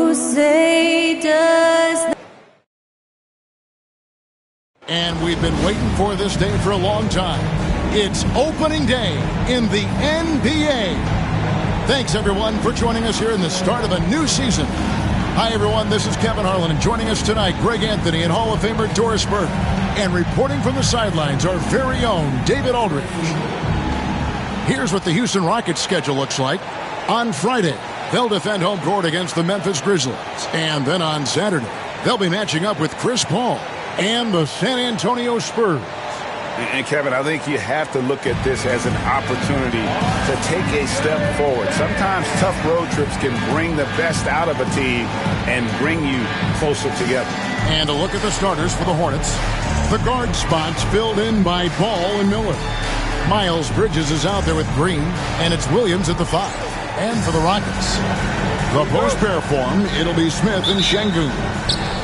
who say does. And we've been waiting for this day for a long time. It's opening day in the NBA. Thanks, everyone, for joining us here in the start of a new season. Hi, everyone. This is Kevin Harlan, and joining us tonight, Greg Anthony and Hall of Famer Doris Burke. And reporting from the sidelines, our very own David Aldridge. Here's what the Houston Rockets schedule looks like. On Friday, they'll defend home court against the Memphis Grizzlies. And then on Saturday, they'll be matching up with Chris Paul and the San Antonio Spurs. And Kevin, I think you have to look at this as an opportunity to take a step forward. Sometimes tough road trips can bring the best out of a team and bring you closer together. And a look at the starters for the Hornets. The guard spots filled in by Ball and Miller. Miles Bridges is out there with Green, and it's Williams at the 5. And for the Rockets, the post pair form, it'll be Smith and Şengün.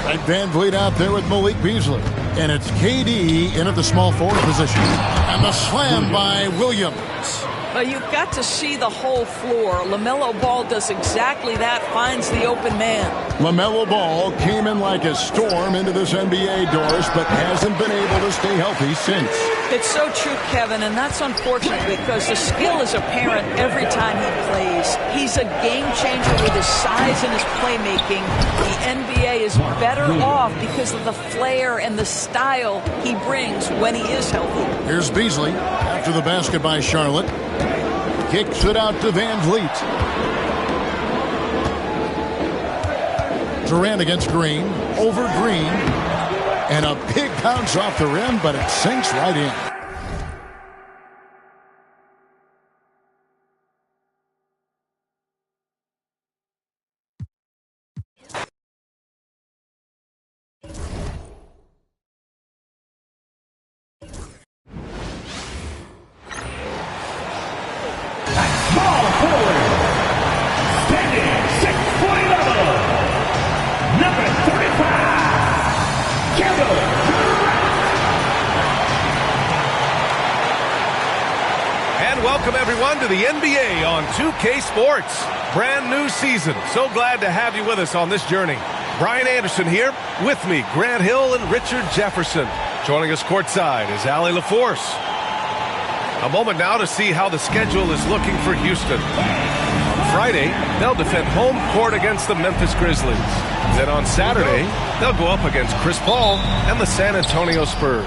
Fred VanVleet out there with Malik Beasley. And it's KD in at the small forward position. And the slam by Williams. Well, you've got to see the whole floor. LaMelo Ball does exactly that, finds the open man. LaMelo Ball came in like a storm into this NBA, Doris, but hasn't been able to stay healthy since. It's so true, Kevin, and that's unfortunate because the skill is apparent every time he plays. He's a game changer with his size and his playmaking. The NBA is better off because of the flair and the style he brings when he is healthy. Here's Beasley after the basket by Charlotte. Kicks it out to VanVleet. Durant against Green. Over Green. And a big bounce off the rim, but it sinks right in. Welcome, everyone, to the NBA on 2K Sports. Brand new season. So glad to have you with us on this journey. Brian Anderson here. With me, Grant Hill and Richard Jefferson. Joining us courtside is Allie LaForce. A moment now to see how the schedule is looking for Houston. On Friday, they'll defend home court against the Memphis Grizzlies. Then on Saturday, they'll go up against Chris Paul and the San Antonio Spurs.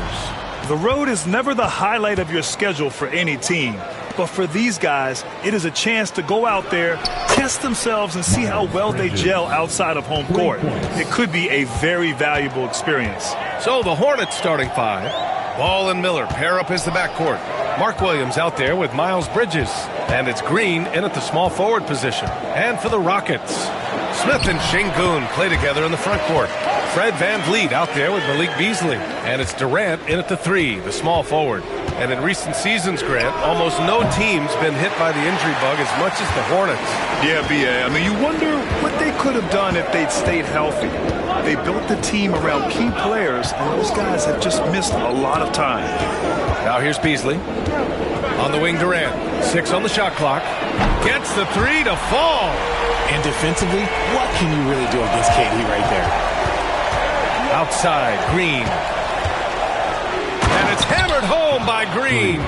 The road is never the highlight of your schedule for any team. But for these guys, it is a chance to go out there, test themselves, and see how well they gel outside of home court. It could be a very valuable experience. So the Hornets starting 5. Ball and Miller pair up as the backcourt. Mark Williams out there with Miles Bridges. And it's Green in at the small forward position. And for the Rockets, Smith and Şengün play together in the front court. Fred VanVleet out there with Malik Beasley. And it's Durant in at the 3, the small forward. And in recent seasons, Grant, almost no team's been hit by the injury bug as much as the Hornets. Yeah, B.A. I mean, you wonder what they could have done if they'd stayed healthy. They built the team around key players, and those guys have just missed a lot of time. Now here's Beasley. On the wing, Durant. 6 on the shot clock. Gets the 3 to fall. And defensively, what can you really do against KD right there? Outside, Green. And it's hammered home by Green.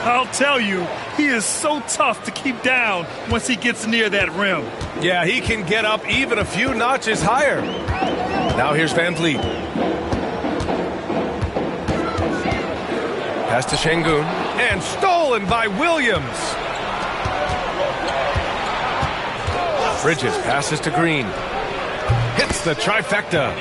I'll tell you, he is so tough to keep down once he gets near that rim. Yeah, he can get up even a few notches higher. Now here's VanVleet. Pass to Şengün. And stolen by Williams. Bridges passes to Green. Hits the trifecta.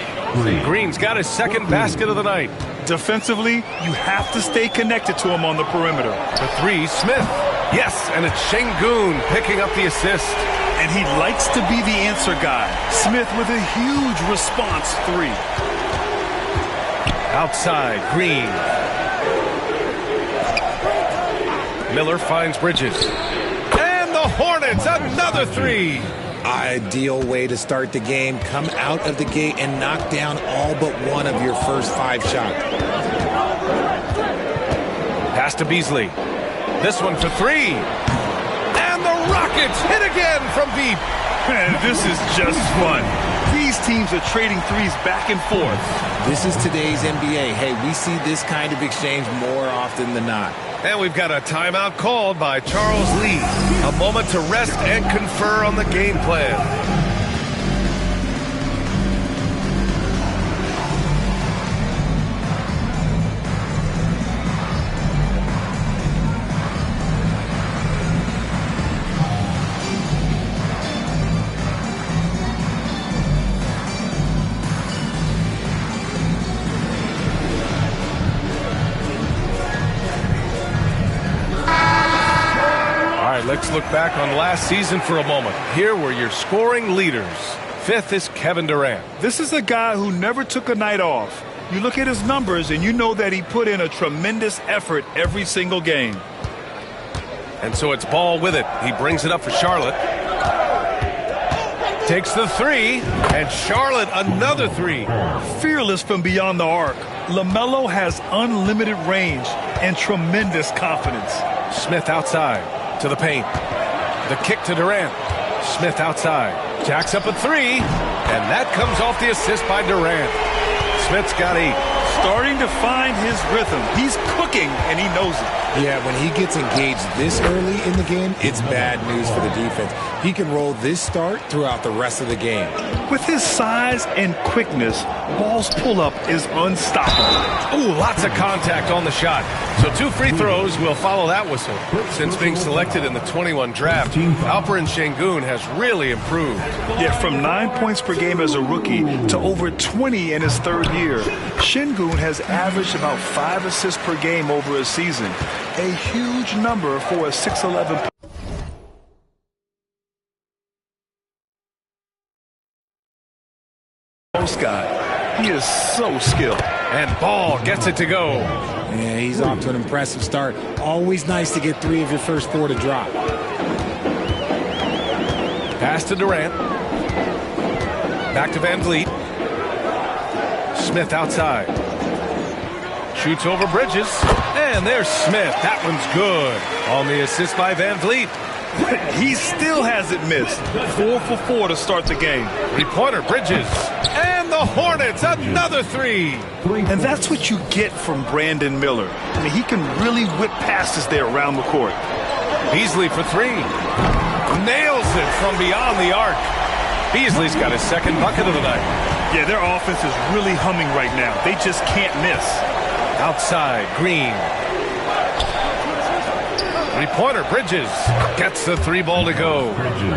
Green's got his second basket of the night. Defensively, you have to stay connected to him on the perimeter. The 3, Smith. Yes, and it's Şengün picking up the assist. And he likes to be the answer guy. Smith with a huge response 3. Outside, Green. Miller finds Bridges. And the Hornets, another 3. Ideal way to start the game. Come out of the gate and knock down all but one of your first 5 shots. Pass to Beasley. This one for 3. And the Rockets hit again from deep. This is just fun. These teams are trading threes back and forth. This is today's NBA. Hey, we see this kind of exchange more often than not. And we've got a timeout called by Charles Lee. A moment to rest and confer on the game plan. Let's look back on last season for a moment. Here were your scoring leaders. Fifth is Kevin Durant. This is a guy who never took a night off. You look at his numbers and you know that he put in a tremendous effort every single game. And so it's Ball with it. He brings it up for Charlotte. Takes the three, and Charlotte another three. Fearless from beyond the arc, LaMelo has unlimited range and tremendous confidence. Smith outside. To the paint. The kick to Durant. Smith outside. Jacks up a three. And that comes off the assist by Durant. Smith's got 8. Starting to find his rhythm. He's cooking, and he knows it. Yeah, when he gets engaged this early in the game, it's bad news for the defense. He can roll this start throughout the rest of the game. With his size and quickness, Ball's pull-up is unstoppable. Ooh, lots of contact on the shot. So 2 free throws will follow that whistle. Since being selected in the 21 draft, Alperen Sengun has really improved. Yeah, from 9 points per game as a rookie to over 20 in his 3rd year, Sengun has averaged about 5 assists per game over a season. A huge number for a 6'11" post guy. He is so skilled. And Ball gets it to go. Yeah, he's off to an impressive start. Always nice to get 3 of your first 4 to drop. Pass to Durant. Back to Van Vliet. Smith outside. Shoots over Bridges. And there's Smith. That one's good. On the assist by Van Vliet. He still hasn't missed. 4 for 4 to start the game. 3-pointer Bridges. And the Hornets, another 3. And that's what you get from Brandon Miller. I mean, he can really whip passes there around the court. Beasley for 3. Nails it from beyond the arc. Beasley's got his 2nd bucket of the night. Yeah, their offense is really humming right now. They just can't miss. Outside, Green. 3-pointer Bridges gets the 3 ball to go.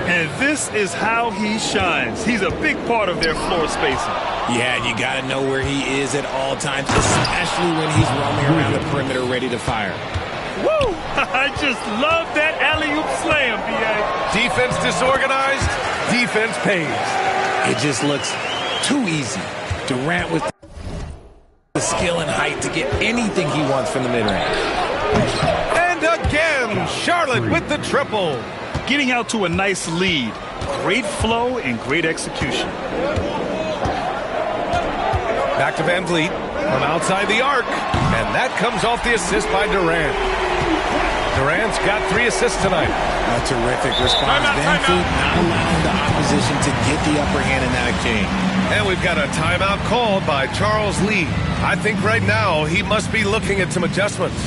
And this is how he shines. He's a big part of their floor spacing. Yeah, you got to know where he is at all times, especially when he's roaming around the perimeter ready to fire. Woo! I just love that alley-oop slam, B.A. Defense disorganized, defense pays. It just looks too easy. Durant with the skill and height to get anything he wants from the mid-range. And again, Charlotte with the triple. Getting out to a nice lead. Great flow and great execution. Back to Van Vliet from outside the arc. And that comes off the assist by Durant. Durant's got 3 assists tonight. A terrific response. Van Vliet not allowing the opposition to get the upper hand in that exchange. And we've got a timeout called by Charles Lee. I think right now he must be looking at some adjustments.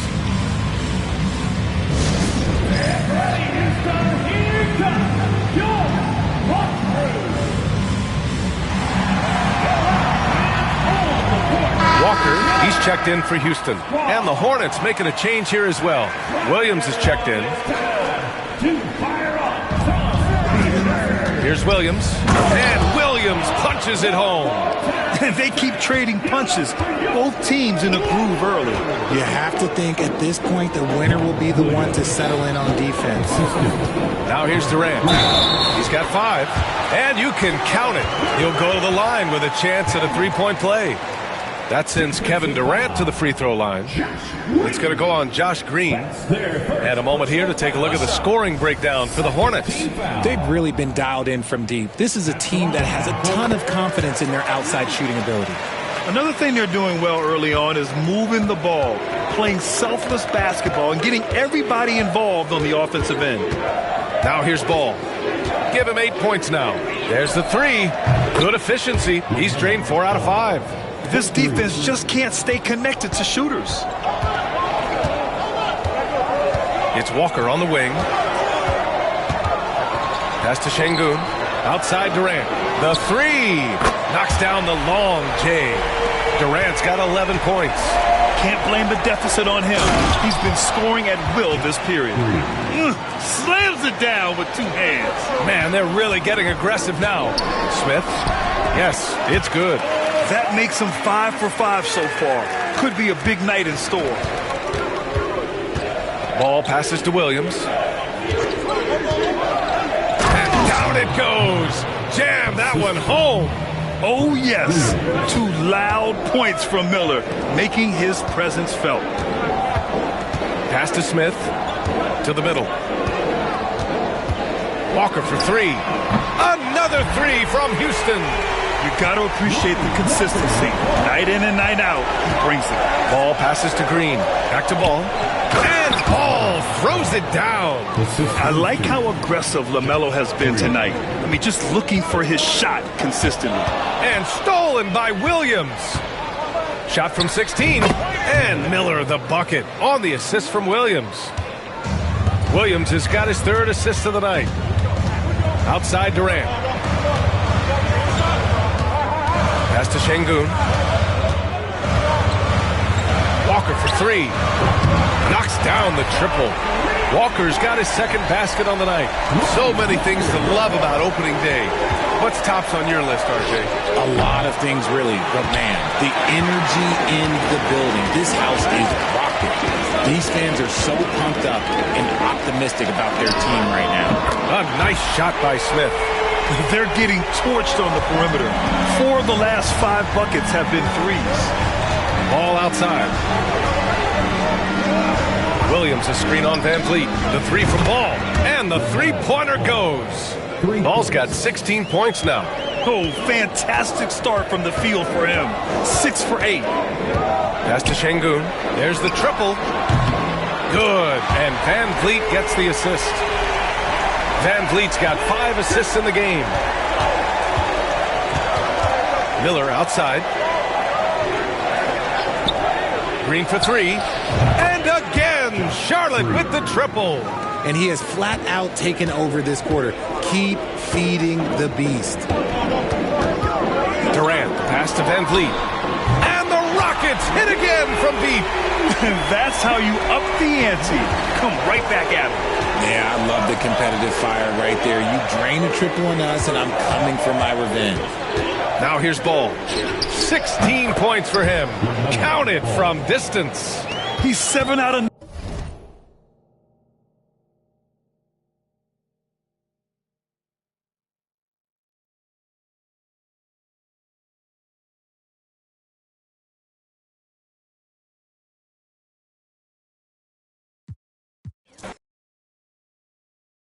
Walker, he's checked in for Houston. And the Hornets making a change here as well. Williams is checked in. Here's Williams. And Williams punches it home. They keep trading punches. Both teams in a groove early. You have to think at this point the winner will be the one to settle in on defense. Now here's Durant. He's got 5. And you can count it. He'll go to the line with a chance at a 3-point play. That sends Kevin Durant to the free throw line. It's going to go on Josh Green. And a moment here to take a look at the scoring breakdown for the Hornets. They've really been dialed in from deep. This is a team that has a ton of confidence in their outside shooting ability. Another thing they're doing well early on is moving the ball, playing selfless basketball, and getting everybody involved on the offensive end. Now here's Ball. give him 8 points now. There's the three. Good efficiency. He's drained 4 out of 5. This defense just can't stay connected to shooters. It's Walker on the wing. Pass to Şengün. Outside Durant. The three. Knocks down the long J. Durant's got 11 points. Can't blame the deficit on him. He's been scoring at will this period. Slams it down with 2 hands. Man, they're really getting aggressive now. Smith. Yes, it's good. That makes him 5 for 5 so far. Could be a big night in store. Ball passes to Williams. And down it goes. Jam that one home. Oh, yes. 2 loud points from Miller, making his presence felt. Pass to Smith. To the middle. Walker for 3. Another 3 from Houston. You got to appreciate the consistency. Night in and night out, he brings it. Ball passes to Green. Back to Ball. And Ball throws it down. I like how aggressive LaMelo has been tonight. I mean, just looking for his shot consistently. And stolen by Williams. Shot from 16. And Miller the bucket on the assist from Williams. Williams has got his 3rd assist of the night. Outside Durant. Pass to Şengün. Walker for 3. Knocks down the triple. Walker's got his 2nd basket on the night. So many things to love about opening day. What's tops on your list, RJ? A lot of things, really. But, man, the energy in the building. This house is rocking. These fans are so pumped up and optimistic about their team right now. A nice shot by Smith. They're getting torched on the perimeter. 4 of the last 5 buckets have been threes. Ball outside. Williams, a screen on Van Vliet. The 3 from Ball. And the 3-pointer goes. Ball's got 16 points now. Oh, fantastic start from the field for him. 6 for 8. Pass to Şengün. There's the triple. Good. And Van Vliet gets the assist. Van Vliet's got 5 assists in the game. Miller outside. Green for 3. And again, Charlotte with the triple. And he has flat out taken over this quarter. Keep feeding the beast. Durant, pass to Van Vliet. And the Rockets hit again from deep. That's how you up the ante. Come right back at him. Yeah, I love the competitive fire right there. You drain a triple on us, and I'm coming for my revenge. Now here's Ball. 16 points for him. Counted from distance. He's 7 out of